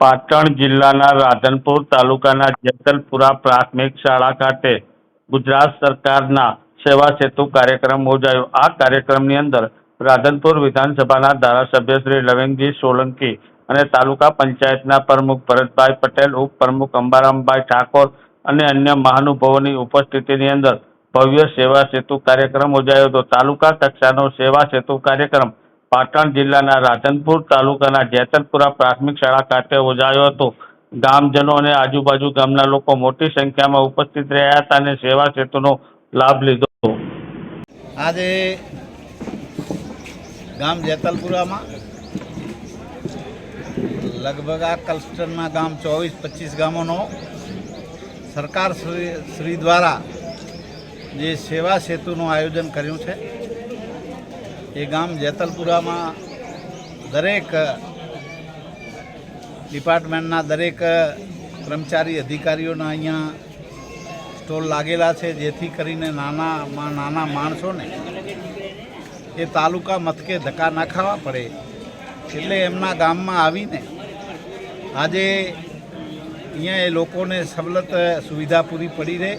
પાટણ જિલ્લાના રાધનપુર તાલુકાના જેતલપુરા પ્રાથમિક શાળા ખાતે ગુજરાત સરકારના સેવા સેતુ કાર્યક્રમ યોજાયો। આ કાર્યક્રમની અંદર રાધનપુર વિધાનસભાના ધારાસભ્ય શ્રી લવિંગજી સોલંકી અને તાલુકા પંચાયતના પ્રમુખ ભરતભાઈ પટેલ, ઉપપ્રમુખ અંબારામભાઈ ઠાકોર અને અન્ય મહાનુભાવોની ઉપસ્થિતિની અંદર ભવ્ય સેવા સેતુ કાર્યક્રમ યોજાયો હતો। તાલુકા કક્ષાનો સેવા સેતુ કાર્યક્રમ પાટણ જિલ્લાના રાધનપુર તાલુકાના જેતલપુરા પ્રાથમિક શાળા ખાતે યોજાયો હતો। ગામજનો અને આજુબાજુ ગામના લોકો મોટી સંખ્યામાં ઉપસ્થિત રહ્યા હતા અને સેવા સેતુનો લાભ લીધો। આજે ગામ જેતલપુરામાં લગભગ આ ક્લસ્ટરના ગામ 24-25 ગામોનો સરકાર શ્રી દ્વારા જે સેવા સેતુનું આયોજન કર્યું છે એ ગામ જેતલપુરામાં દરેક ડિપાર્ટમેન્ટના દરેક કર્મચારી અધિકારીઓના અહીંયા સ્ટોલ લાગેલા છે, જેથી કરીને નાના માણસોને એ તાલુકા મથકે ધક્કા ના ખાવા પડે, એટલે એમના ગામમાં આવીને આજે અહીંયા એ લોકોને સવલત સુવિધા પૂરી પડી રહે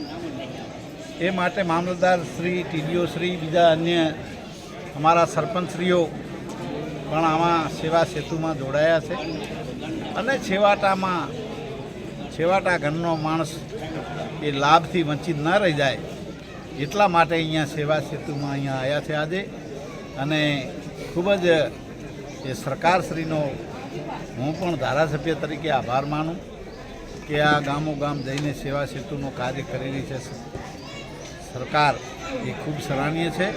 એ માટે મામલતદાર શ્રી, ટીડીઓ શ્રી, બીજા અન્ય અમારા સરપંચશ્રીઓ પણ આમાં સેવા સેતુમાં જોડાયા છે અને છેવાટા ઘરનો માણસ એ લાભથી વંચિત ન રહી જાય એટલા માટે અહીંયા સેવા સેતુમાં અહીંયા આવ્યા છે આજે। અને ખૂબ જ એ સરકારશ્રીનો હું પણ ધારાસભ્ય તરીકે આભાર માનું કે આ ગામો ગામ જઈને સેવા સેતુનું કાર્ય કરી રહી છે સરકાર, એ ખૂબ સરાહનીય છે।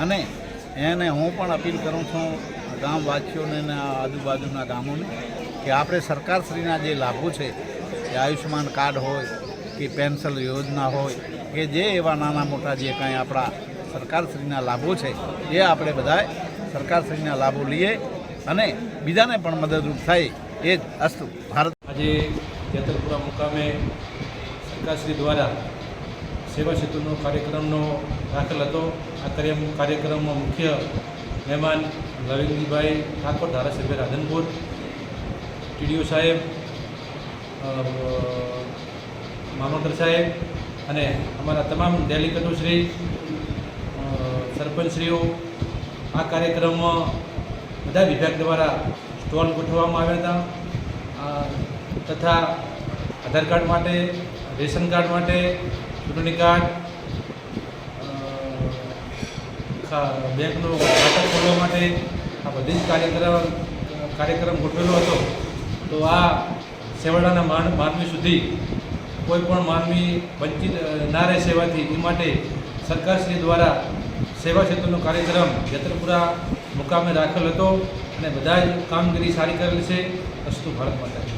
અને એને હું પણ અપીલ કરું છું ગામવાસીઓને અને આજુબાજુના ગામોને કે આપણે સરકારશ્રીના જે લાભો છે એ આયુષ્યમાન કાર્ડ હોય કે પેન્શન યોજના હોય કે જે એવા નાના મોટા જે કાંઈ આપણા સરકારશ્રીના લાભો છે એ આપણે બધાએ સરકારશ્રીના લાભો લઈએ અને બીજાને પણ મદદરૂપ થાય એ જ અસ્તુ ભારત। આજે જેતલપુરા મુકામે સરકારશ્રી દ્વારા સેવા સેતુનો કાર્યક્રમનો રાખેલ હતો। આ કાર્યક્રમમાં મુખ્ય મહેમાન લવિંગજીભાઈ ઠાકોર, ધારાસભ્ય રાધનપુર, ટીડીઓ સાહેબ, મામલતદાર સાહેબ અને અમારા તમામ ડેલિગેટો શ્રી, સરપંચશ્રીઓ, આ કાર્યક્રમમાં બધા વિભાગ દ્વારા સ્ટોલ ગોઠવવામાં આવ્યા હતા તથા આધાર કાર્ડ માટે, રેશન કાર્ડ માટે, ચૂંટણી કાર્ડ, બેંકનું ખાતું ખોલવા માટે આ બધી જ કાર્યક્રમ ગોઠવેલો હતો। તો આ સેવાડાના માનવી સુધી કોઈ પણ માનવી વંચિત ના રહે સેવાથી, એ માટે સરકારશ્રી દ્વારા સેવા સેતુનો કાર્યક્રમ જેતલપુરા મુકામે રાખેલ હતો અને બધા જ કામગીરી સારી કરેલ છે। અસ્તુ ભારત માતા।